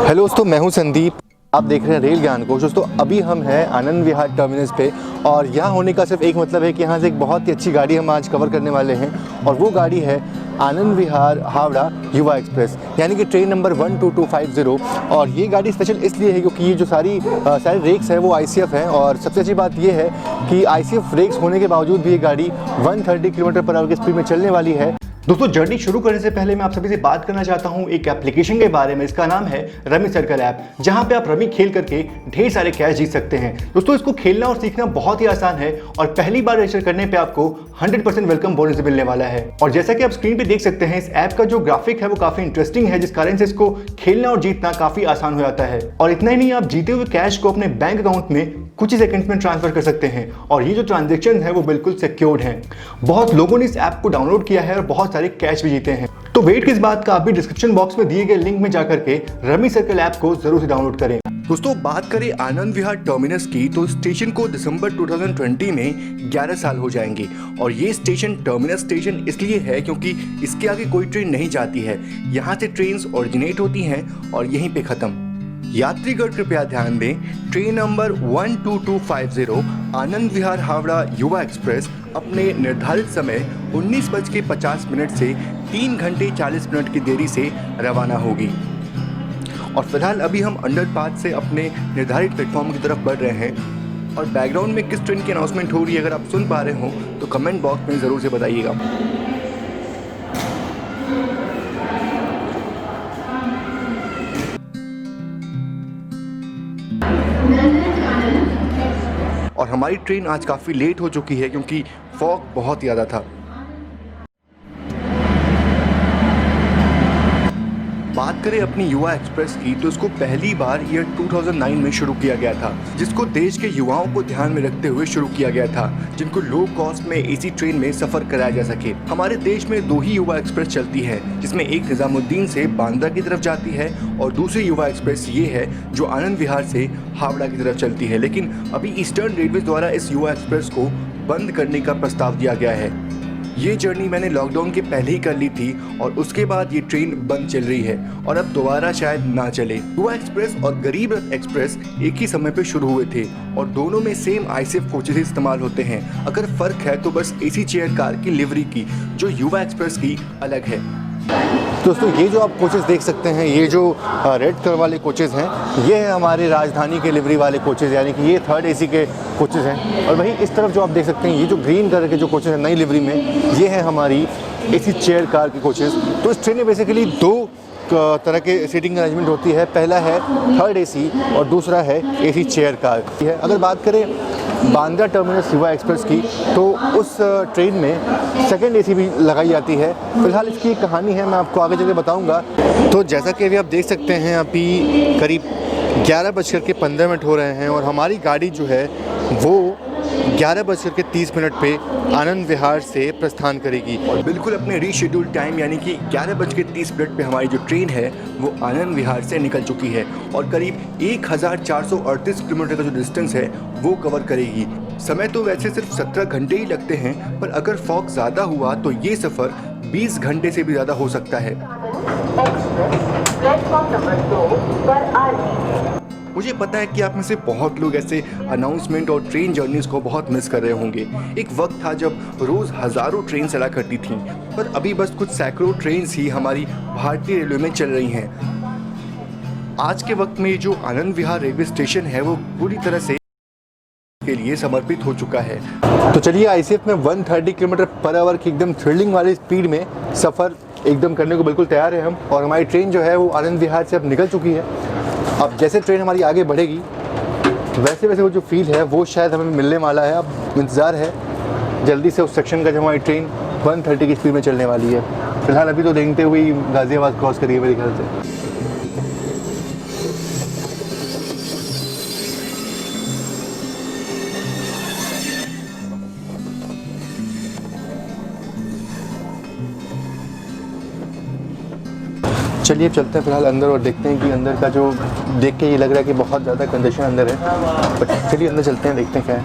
Hello दोस्तों, मैं हूं संदीप। आप देख रहे हैं रेल ज्ञान कोश। दोस्तों अभी हम हैं आनंद विहार टर्मिनस पे और यहाँ होने का सिर्फ एक मतलब है कि यहाँ से एक बहुत ही अच्छी गाड़ी हम आज कवर करने वाले हैं और वो गाड़ी है आनंद विहार हावड़ा युवा एक्सप्रेस, यानी कि ट्रेन नंबर 12250। और ये गाड़ी स्पेशल इसलिए है क्योंकि ये जो सारी रेक्स है वो ICF हैं और सबसे अच्छी बात ये है कि ICF रेक्स होने के बावजूद भी ये गाड़ी 130 km/h की स्पीड में चलने वाली है। दोस्तों जर्नी शुरू करने से पहले मैं आप सभी से बात करना चाहता हूं एक एप्लीकेशन के बारे में। इसका नाम है रमी सर्कल ऐप, जहां पे आप रमी खेल करके ढेर सारे कैश जीत सकते हैं। दोस्तों इसको खेलना और सीखना बहुत ही आसान है और पहली बार रजिस्टर करने पे आपको 100% वेलकम बोनस मिलने वाला है। और जैसा कि आप स्क्रीन पे देख सकते हैं, इस ऐप का जो ग्राफिक है वो काफी इंटरेस्टिंग है, जिस कारण से इसको खेलना और जीतना काफी आसान हो जाता है। और इतना ही नहीं, आप जीते हुए कैश को अपने बैंक अकाउंट में कुछ ही सेकंड्स में ट्रांसफर कर सकते हैं और ये जो ट्रांजैक्शन है वो बिल्कुल सिक्योर्ड है। बहुत लोगों ने इस ऐप को डाउनलोड किया है और बहुत सारे कैश भी जीते हैं। तो वेट किस बात का, आप भी डिस्क्रिप्शन बॉक्स में दिए गए लिंक में जाकर के रमी सर्कल ऐप को जरूर से डाउनलोड करें। दोस्तों बात करें आनंद विहार टर्मिनस की, तो स्टेशन को दिसंबर 2020 में 11 साल हो जाएंगे और ये स्टेशन टर्मिनस स्टेशन इसलिए है क्योंकि इसके आगे कोई ट्रेन नहीं जाती है। यहाँ से ट्रेन्स ओरिजिनेट होती हैं और यहीं पे खत्म। यात्रीगण कृपया ध्यान दें, ट्रेन नंबर 12250 आनंद विहार हावड़ा युवा एक्सप्रेस अपने निर्धारित समय 19:50 से 3 घंटे 40 मिनट की देरी से रवाना होगी। और फिलहाल अभी हम अंडरपाथ से अपने निर्धारित प्लेटफॉर्म की तरफ बढ़ रहे हैं। और बैकग्राउंड में किस ट्रेन की अनाउंसमेंट हो रही है, अगर आप सुन पा रहे हो तो कमेंट बॉक्स में ज़रूर से बताइएगा। और हमारी ट्रेन आज काफ़ी लेट हो चुकी है क्योंकि फॉग बहुत ज़्यादा था। बात करें अपनी युवा एक्सप्रेस की, तो इसको पहली बार ईयर 2009 में शुरू किया गया था, जिसको देश के युवाओं को ध्यान में रखते हुए शुरू किया गया था, जिनको लो कॉस्ट में AC ट्रेन में सफर कराया जा सके। हमारे देश में 2 ही युवा एक्सप्रेस चलती है, जिसमें एक निजामुद्दीन से बांद्रा की तरफ जाती है और दूसरी युवा एक्सप्रेस ये है जो आनंद विहार से हावड़ा की तरफ चलती है। लेकिन अभी ईस्टर्न रेलवे द्वारा इस युवा एक्सप्रेस को बंद करने का प्रस्ताव दिया गया है। ये जर्नी मैंने लॉकडाउन के पहले ही कर ली थी और उसके बाद ये ट्रेन बंद चल रही है और अब दोबारा शायद ना चले। युवा एक्सप्रेस और गरीब रथ एक्सप्रेस एक ही समय पे शुरू हुए थे और दोनों में सेम ICF कोचेस इस्तेमाल होते हैं। अगर फर्क है तो बस AC चेयर कार की लिवरी की, जो युवा एक्सप्रेस की अलग है। दोस्तों ये जो आप कोचेस देख सकते हैं, ये जो रेड कलर वाले कोचेस हैं, ये है हमारे राजधानी के लिवरी वाले कोचेस, यानी कि ये 3rd AC के कोचेस हैं। और वहीं इस तरफ जो आप देख सकते हैं, ये जो ग्रीन कलर के जो कोचेस हैं नई लिवरी में, ये है हमारी AC चेयर कार के कोचेस। तो इस ट्रेन में बेसिकली 2 तरह के सीटिंग अरेंजमेंट होती है। पहला है 3rd AC और दूसरा है AC चेयर कार। अगर बात करें बांद्रा टर्मिनस युवा एक्सप्रेस की, तो उस ट्रेन में 2nd AC भी लगाई जाती है। फिलहाल इसकी एक कहानी है, मैं आपको आगे चलकर बताऊंगा। तो जैसा कि अभी आप देख सकते हैं, अभी करीब 11:15 हो रहे हैं और हमारी गाड़ी जो है वो 11:30 पे आनंद विहार से प्रस्थान करेगी और बिल्कुल अपने रीशेड्यूल टाइम यानी कि 11:30 पे हमारी जो ट्रेन है वो आनंद विहार से निकल चुकी है और करीब 1438 किलोमीटर का जो डिस्टेंस है वो कवर करेगी। समय तो वैसे सिर्फ 17 घंटे ही लगते हैं, पर अगर फॉग ज़्यादा हुआ तो ये सफ़र 20 घंटे से भी ज़्यादा हो सकता है। प्लेटफॉर्म नंबर 2 पर आ रही है। मुझे पता है कि आप में से बहुत लोग ऐसे अनाउंसमेंट और ट्रेन जर्नीज़ को बहुत मिस कर रहे होंगे। एक वक्त था जब रोज़ हज़ारों ट्रेन चला करती थीं, पर अभी बस कुछ सैकड़ों ट्रेन्स ही हमारी भारतीय रेलवे में चल रही हैं। आज के वक्त में जो आनंद विहार रेलवे स्टेशन है वो पूरी तरह से के लिए समर्पित हो चुका है। तो चलिए ICF में 130 km/h की एकदम थ्रिलिंग वाली स्पीड में सफ़र एकदम करने को बिल्कुल तैयार है हम। और हमारी ट्रेन जो है वो आनंद विहार से अब निकल चुकी है। अब जैसे ट्रेन हमारी आगे बढ़ेगी वैसे वैसे वो जो फील है वो शायद हमें मिलने वाला है। अब इंतज़ार है जल्दी से उस सेक्शन का जब हमारी ट्रेन 130 की स्पीड में चलने वाली है। फिलहाल अभी तो देखते हुए गाज़ियाबाद क्रॉस करिए मेरे ख्याल से। चलिए चलते हैं फिलहाल अंदर और देखते हैं कि अंदर का जो देख के ये लग रहा है कि बहुत ज़्यादा कंडीशन अंदर है। बट चलिए अंदर चलते हैं, देखते हैं क्या है।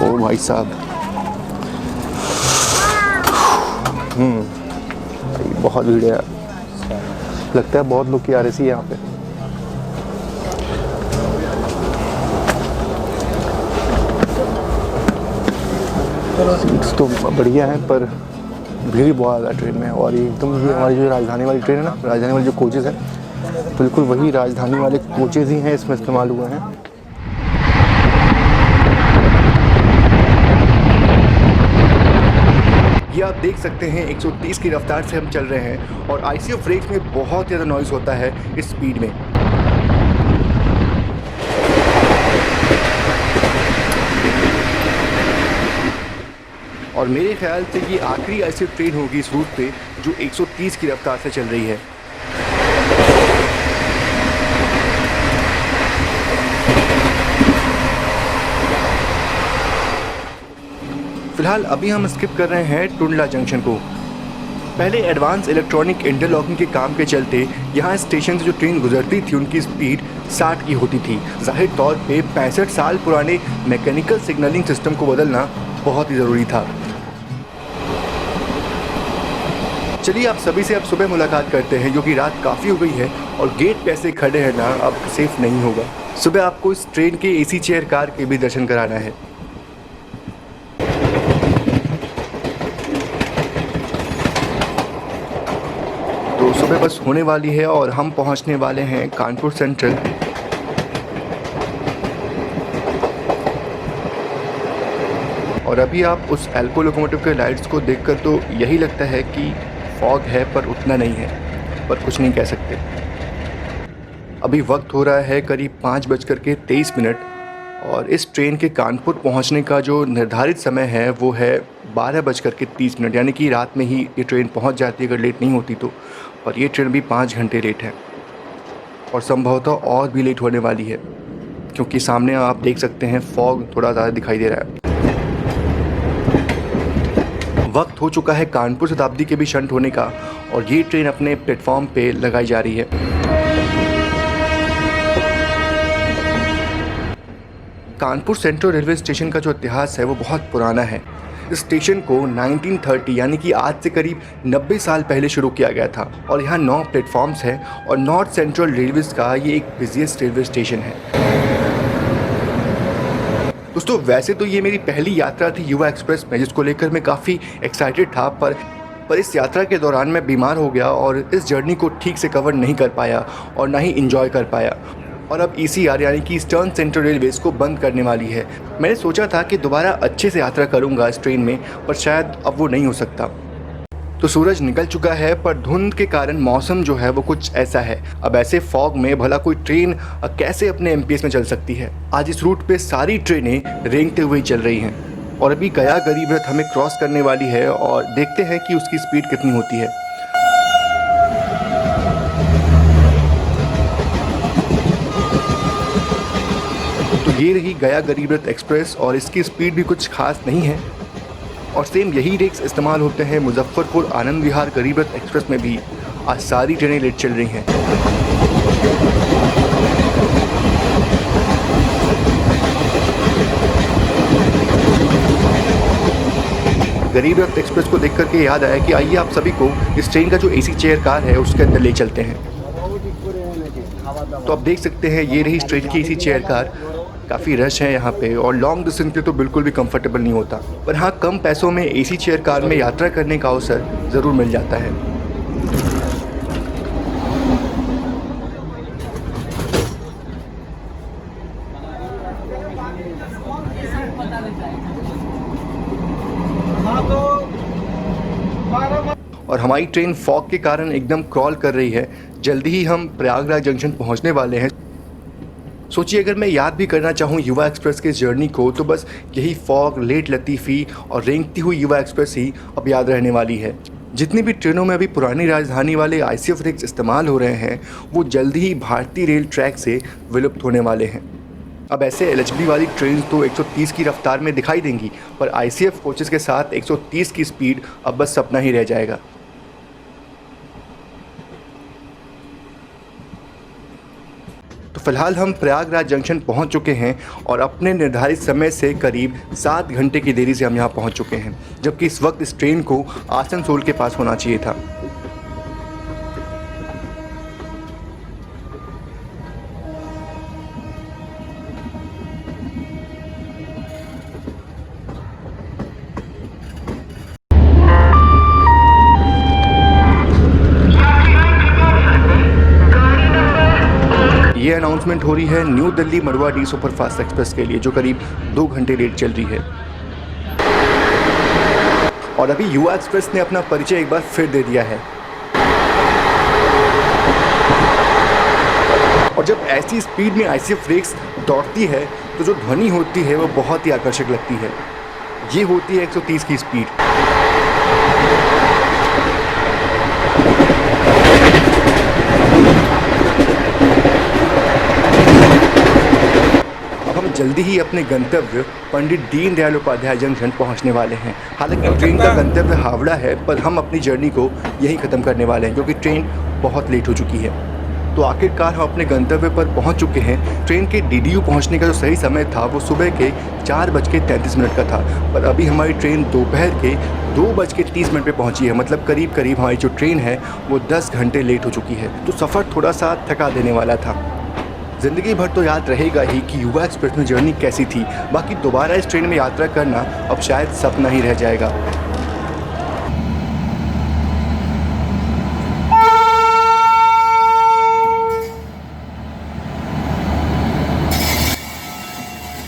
ओ भाई साहब, बहुत भीड़ है। लगता है बहुत लोग की RAC है यहाँ पे। सीट्स तो बढ़िया हैं पर भीड़ बहुत ज़्यादा ट्रेन में। और ये एकदम ये हमारी जो राजधानी वाली ट्रेन है ना, राजधानी वाली जो कोचेज़ हैं, बिल्कुल वही राजधानी वाले कोचेज़ ही हैं इसमें इस्तेमाल हुए हैं। ये आप देख सकते हैं 130 की रफ्तार से हम चल रहे हैं और ICF ब्रेक्स में बहुत ज़्यादा नॉइज़ होता है इस स्पीड में। और मेरे ख्याल से ये आखिरी ICF ट्रेन होगी इस रूट पे जो 130 की रफ्तार से चल रही है। फिलहाल अभी हम स्किप कर रहे हैं टुंडला जंक्शन को। पहले एडवांस इलेक्ट्रॉनिक इंटरलॉकिंग के काम के चलते यहाँ स्टेशन से जो ट्रेन गुजरती थी उनकी स्पीड 60 की होती थी। जाहिर तौर पे 65 साल पुराने मैकेनिकल सिग्नलिंग सिस्टम को बदलना बहुत ही ज़रूरी था। चलिए आप सभी से अब सुबह मुलाकात करते हैं क्योंकि रात काफ़ी हो गई है और गेट पे ऐसे खड़े हैं ना, अब सेफ नहीं होगा। सुबह आपको इस ट्रेन के AC चेयर कार के भी दर्शन कराना है। तो सुबह बस होने वाली है और हम पहुंचने वाले हैं कानपुर सेंट्रल। और अभी आप उस एल्को लोकोमोटिव के लाइट्स को देखकर तो यही लगता है कि फॉग है पर उतना नहीं है, पर कुछ नहीं कह सकते। अभी वक्त हो रहा है करीब 5:23 और इस ट्रेन के कानपुर पहुंचने का जो निर्धारित समय है वो है 12:30, यानी कि रात में ही ये ट्रेन पहुंच जाती है अगर लेट नहीं होती तो। पर ये ट्रेन भी 5 घंटे लेट है और संभवतः और भी लेट होने वाली है क्योंकि सामने आप देख सकते हैं फॉग थोड़ा ज़्यादा दिखाई दे रहा है। वक्त हो चुका है कानपुर शताब्दी के भी शंट होने का और ये ट्रेन अपने प्लेटफॉर्म पे लगाई जा रही है। कानपुर सेंट्रल रेलवे स्टेशन का जो इतिहास है वो बहुत पुराना है। इस स्टेशन को 1930 यानी कि आज से करीब 90 साल पहले शुरू किया गया था और यहाँ 9 प्लेटफॉर्म्स हैं और नॉर्थ सेंट्रल रेलवेज का ये एक बिजिएस्ट रेलवे स्टेशन है। दोस्तों वैसे तो ये मेरी पहली यात्रा थी युवा एक्सप्रेस में, जिसको लेकर मैं काफ़ी एक्साइटेड था, पर इस यात्रा के दौरान मैं बीमार हो गया और इस जर्नी को ठीक से कवर नहीं कर पाया और ना ही इंजॉय कर पाया। और अब ECR यानी कि ईस्टर्न सेंट्रल रेलवेज़ को बंद करने वाली है। मैंने सोचा था कि दोबारा अच्छे से यात्रा करूंगा इस ट्रेन में, पर शायद अब वो नहीं हो सकता। तो सूरज निकल चुका है पर धुंध के कारण मौसम जो है वो कुछ ऐसा है। अब ऐसे फॉग में भला कोई ट्रेन कैसे अपने MPS में चल सकती है। आज इस रूट पे सारी ट्रेनें रेंगते हुए चल रही हैं और अभी गया गरीब रथ हमें क्रॉस करने वाली है और देखते हैं कि उसकी स्पीड कितनी होती है। तो ये रही गया गरीब रथ एक्सप्रेस और इसकी स्पीड भी कुछ खास नहीं है और सेम यही रेक्स इस्तेमाल होते हैं मुजफ्फरपुर आनंद विहार गरीब रथ एक्सप्रेस में भी। आज सारी ट्रेनें लेट चल रही हैं। गरीब रथ एक्सप्रेस को देख करके याद आया कि आइए आप सभी को इस ट्रेन का जो AC चेयर कार है उसके अंदर ले चलते हैं। तो आप देख सकते हैं ये रही इस ट्रेन की AC चेयर कार। काफ़ी रश है यहाँ पे और लॉन्ग डिस्टेंस पे तो बिल्कुल भी कंफर्टेबल नहीं होता, पर हाँ कम पैसों में AC चेयर कार में यात्रा करने का अवसर ज़रूर मिल जाता है। और हमारी ट्रेन फॉग के कारण एकदम क्रॉल कर रही है। जल्दी ही हम प्रयागराज जंक्शन पहुँचने वाले हैं। सोचिए अगर मैं याद भी करना चाहूँ युवा एक्सप्रेस के जर्नी को तो बस यही फॉग, लेट लतीफ़ी और रेंगती हुई युवा एक्सप्रेस ही अब याद रहने वाली है। जितनी भी ट्रेनों में अभी पुरानी राजधानी वाले ICF रेक्स इस्तेमाल हो रहे हैं वो जल्दी ही भारतीय रेल ट्रैक से विलुप्त होने वाले हैं। अब ऐसे LHB वाली ट्रेन तो 130 की रफ्तार में दिखाई देंगी, पर ICF कोचेस के साथ 130 की स्पीड अब बस सपना ही रह जाएगा। तो फिलहाल हम प्रयागराज जंक्शन पहुंच चुके हैं और अपने निर्धारित समय से करीब 7 घंटे की देरी से हम यहां पहुंच चुके हैं, जबकि इस वक्त इस ट्रेन को आसनसोल के पास होना चाहिए था। ये अनाउंसमेंट हो रही है न्यू दिल्ली मडुवाडी सुपरफास्ट एक्सप्रेस के लिए, जो करीब 2 घंटे लेट चल रही है। और अभी युवा एक्सप्रेस ने अपना परिचय एक बार फिर दे दिया है। और जब ऐसी स्पीड में आईसीएफ रेक्स दौड़ती है तो जो ध्वनि होती है वो बहुत ही आकर्षक लगती है। ये होती है 130 की स्पीड। अब हम जल्दी ही अपने गंतव्य पंडित दीनदयाल उपाध्याय जंक्शन पहुंचने वाले हैं। हालांकि ट्रेन का गंतव्य हावड़ा है, पर हम अपनी जर्नी को यहीं ख़त्म करने वाले हैं क्योंकि ट्रेन बहुत लेट हो चुकी है। तो आखिरकार हम अपने गंतव्य पर पहुंच चुके हैं। ट्रेन के डीडीयू पहुंचने का जो सही समय था वो सुबह के 4:33 का था, पर अभी हमारी ट्रेन दोपहर के 2:30 पे पहुंची है। मतलब करीब करीब हमारी जो ट्रेन है वो 10 घंटे लेट हो चुकी है। तो सफ़र थोड़ा सा थका देने वाला था। ज़िंदगी भर तो याद रहेगा ही कि युवा एक्सप्रेस में जर्नी कैसी थी। बाकी दोबारा इस ट्रेन में यात्रा करना अब शायद सपना ही रह जाएगा।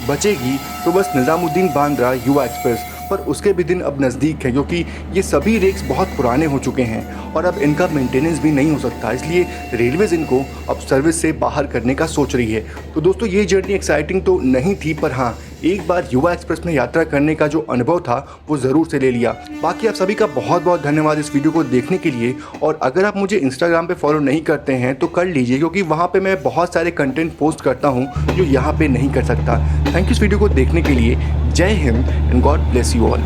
बचेगी तो बस निज़ामुद्दीन बांद्रा युवा एक्सप्रेस, पर उसके भी दिन अब नज़दीक है क्योंकि ये सभी रेक्स बहुत पुराने हो चुके हैं और अब इनका मेंटेनेंस भी नहीं हो सकता। इसलिए रेलवेज़ इनको अब सर्विस से बाहर करने का सोच रही है। तो दोस्तों, ये जर्नी एक्साइटिंग तो नहीं थी, पर हाँ, एक बार युवा एक्सप्रेस में यात्रा करने का जो अनुभव था वो ज़रूर से ले लिया। बाकी आप सभी का बहुत बहुत धन्यवाद इस वीडियो को देखने के लिए। और अगर आप मुझे इंस्टाग्राम पे फॉलो नहीं करते हैं तो कर लीजिए, क्योंकि वहाँ पे मैं बहुत सारे कंटेंट पोस्ट करता हूँ जो यहाँ पे नहीं कर सकता। थैंक यू इस वीडियो को देखने के लिए। जय Hind and God bless you all.